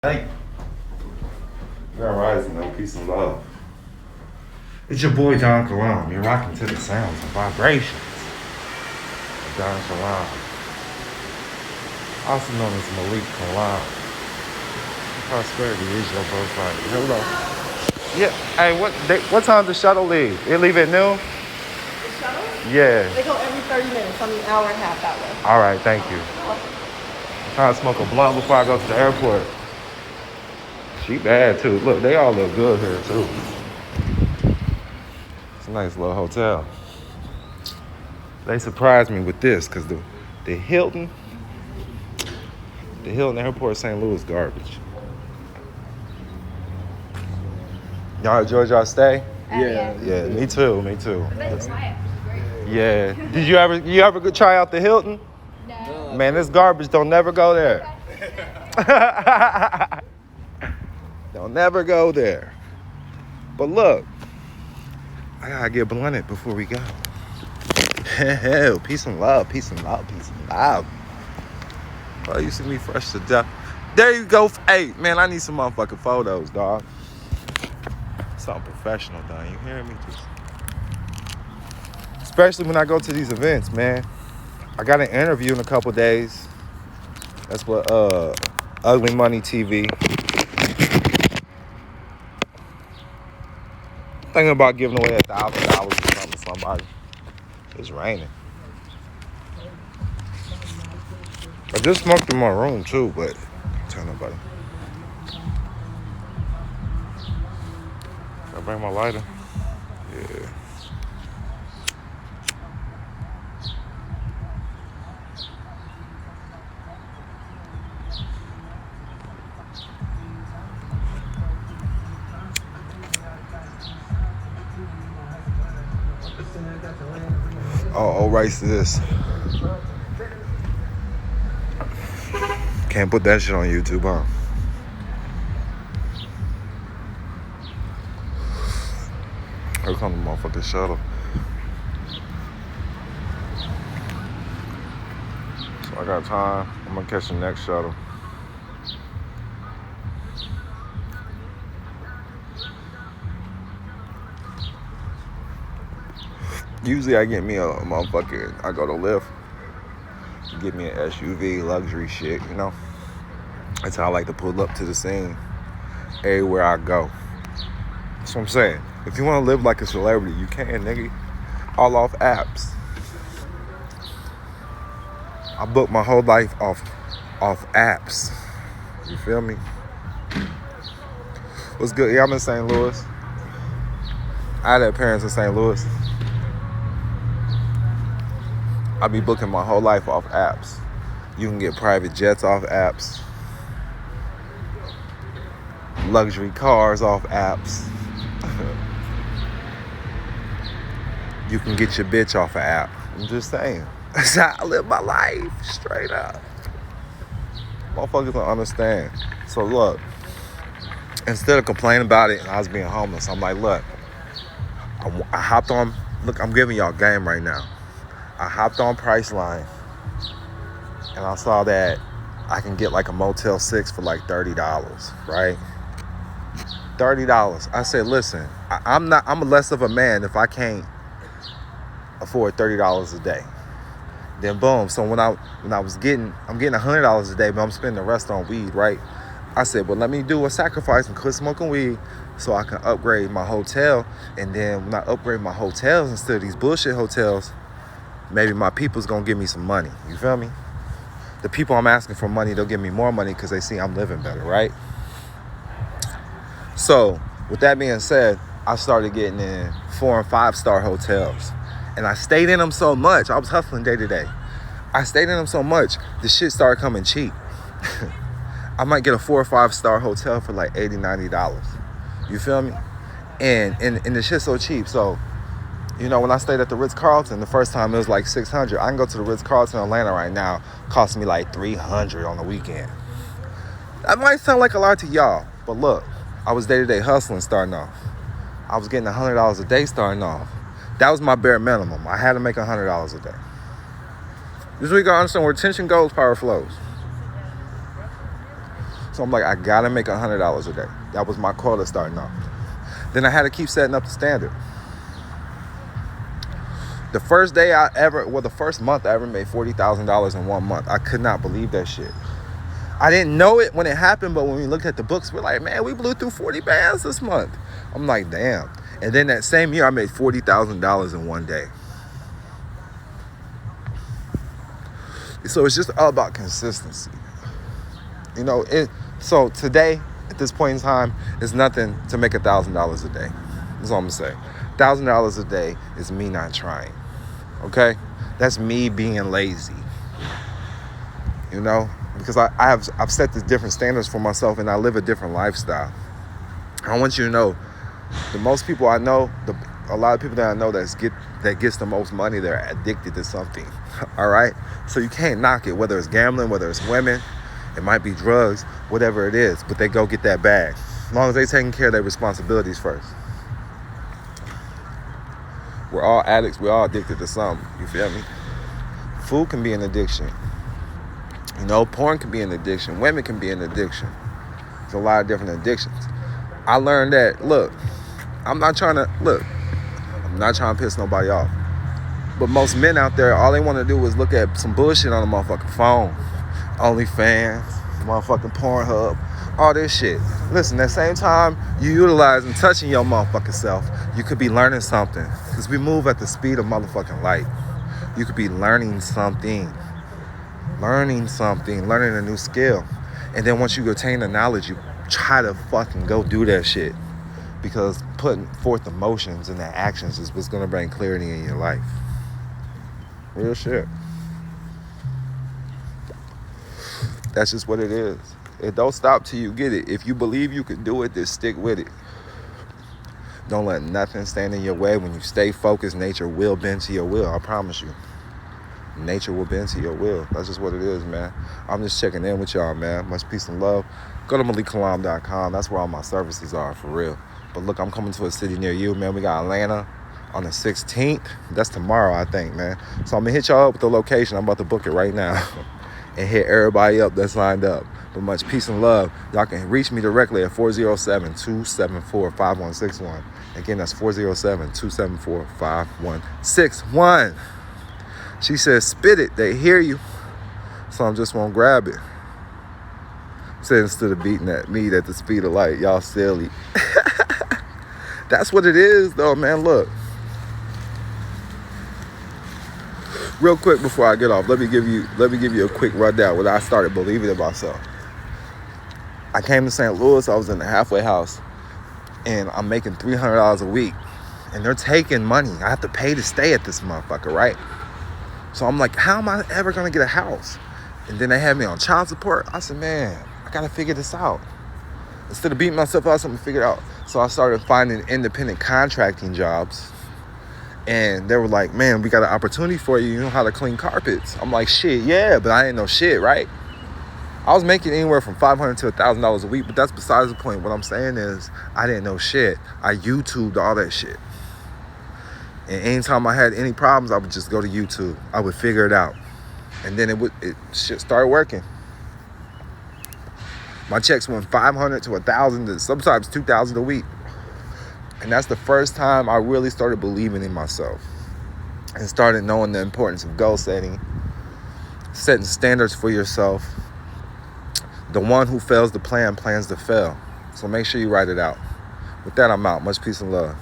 Hey, you're rising, no peace and love. It's your boy Don Kilam. You're rocking to the sounds and vibrations of Don Kilam, also known as Malik Kilam. Prosperity is your birthright. Hello. Yeah. Hey, what time does the shuttle leave? It leave at noon? The shuttle? Yeah. They go every 30 minutes. I mean, hour and a half that way. All right, thank you. I'm trying to smoke a blunt before I go to the airport. She bad too. Look, they all look good here too. It's a nice little hotel. They surprised me with this because the Hilton Airport St. Louis garbage. Y'all enjoyed y'all stay? Yeah, me too. Yeah. Did you ever go try out the Hilton? No. Man, this garbage. Don't never go there. Don't never go there. But look, I gotta get blunted before we go. Peace and love. Oh, you see me fresh to death. There you go. Hey, man, I need some motherfucking photos, dog. Something professional, dog. You hearing me? Especially when I go to these events, man. I got an interview in a couple days. That's what Ugly Money TV. Thinking about giving away $1,000 or something to somebody. It's raining. I just smoked in my room too, but don't tell nobody. Can I bring my lighter? Yeah. Oh, rights to this. Can't put that shit on YouTube, huh? Here comes the motherfucking shuttle. So I got time. I'm gonna catch the next shuttle. Usually I get me a motherfucking, I go to Lyft, get me an SUV, luxury shit, you know? That's how I like to pull up to the scene everywhere I go. That's what I'm saying. If you want to live like a celebrity, you can, nigga. All off apps. I booked my whole life off apps. You feel me? What's good? Yeah, I'm in St. Louis. I had parents in St. Louis. I be booking my whole life off apps. You can get private jets off apps. Luxury cars off apps. You can get your bitch off an app. I'm just saying. That's how I live my life. Straight up. Motherfuckers don't understand. So look, instead of complaining about it and I was being homeless, I'm like, look, I hopped on, look, I'm giving y'all game right now. I hopped on Priceline and I saw that I can get like a Motel 6 for like $30, right? $30. I said, listen, I'm less of a man if I can't afford $30 a day. Then boom, so when I'm getting $100 a day, but I'm spending the rest on weed, right? I said, well, let me do a sacrifice and quit smoking weed so I can upgrade my hotel. And then when I upgrade my hotels instead of these bullshit hotels, maybe my people's gonna give me some money. You feel me? The people I'm asking for money, they'll give me more money because they see I'm living better, right? So with that being said, I started getting in 4 and 5 star hotels. And I stayed in them so much. I was hustling day to day. I stayed in them so much, the shit started coming cheap. I might get a 4 or 5 star hotel for like $80, $90. You feel me? And the shit's so cheap. So, you know, when I stayed at the Ritz-Carlton, the first time it was like $600. I can go to the Ritz-Carlton in Atlanta right now, cost me like $300 on the weekend. That might sound like a lot to y'all, but look, I was day-to-day hustling starting off. I was getting $100 a day starting off. That was my bare minimum. I had to make $100 a day. This week I understand where attention goes, power flows. So I'm like, I gotta make $100 a day. That was my quota starting off. Then I had to keep setting up the standard. The first month I ever made $40,000 in 1 month. I could not believe that shit. I didn't know it when it happened, but when we looked at the books, we're like, man, we blew through 40 bands this month. I'm like, damn. And then that same year, I made $40,000 in one day. So it's just all about consistency. You know, so today, at this point in time, it's nothing to make $1,000 a day. That's all I'm gonna say. $1,000 a day is me not trying. Okay? That's me being lazy. You know? Because I've set the different standards for myself and I live a different lifestyle. I want you to know, the most people I know, a lot of people that I know that gets the most money, they're addicted to something. All right? So you can't knock it, whether it's gambling, whether it's women, it might be drugs, whatever it is, but they go get that bag. As long as they're taking care of their responsibilities first. We're all addicts, we're all addicted to something, you feel me? Food can be an addiction. You know, porn can be an addiction. Women can be an addiction. There's a lot of different addictions. I learned that, look, I'm not trying to piss nobody off. But most men out there, all they want to do is look at some bullshit on a motherfucking phone. OnlyFans, motherfucking Pornhub, all this shit. Listen, at the same time you utilizing touching your motherfucking self, you could be learning something. Because we move at the speed of motherfucking light. You could be learning something, learning a new skill. And then once you attain the knowledge, you try to fucking go do that shit. Because putting forth emotions and the actions is what's gonna bring clarity in your life. Real shit. That's just what it is. It don't stop till you get it. If you believe you can do it, then stick with it. Don't let nothing stand in your way. When you stay focused, nature will bend to your will. I promise you. Nature will bend to your will. That's just what it is, man. I'm just checking in with y'all, man. Much peace and love. Go to MalikKilam.com. That's where all my services are, for real. But look, I'm coming to a city near you, man. We got Atlanta on the 16th. That's tomorrow, I think, man. So I'm going to hit y'all up with the location. I'm about to book it right now. And hit everybody up that's lined up. But much peace and love. Y'all can reach me directly at 407-274-5161. Again, that's 407-274-5161. She says, spit it. They hear you. So I just won't grab it. Said instead of beating at me at the speed of light, y'all silly. That's what it is, though, man. Look. Real quick before I get off, let me give you a quick rundown when I started believing in myself. I came to St. Louis. I was in the halfway house, and I'm making $300 a week, and they're taking money. I have to pay to stay at this motherfucker, right? So I'm like, how am I ever gonna get a house? And then they had me on child support. I said, man, I gotta figure this out. Instead of beating myself up, I'm gonna figure it out. So I started finding independent contracting jobs. And they were like, man, we got an opportunity for you. You know how to clean carpets. I'm like, shit, yeah, but I didn't know shit, right? I was making anywhere from $500 to $1,000 a week, but that's besides the point. What I'm saying is, I didn't know shit. I YouTubed all that shit. And anytime I had any problems, I would just go to YouTube. I would figure it out. And then shit started working. My checks went $500 to $1,000 to sometimes $2,000 a week. And that's the first time I really started believing in myself and started knowing the importance of goal setting, setting standards for yourself. The one who fails to plan plans to fail. So make sure you write it out. With that, I'm out. Much peace and love.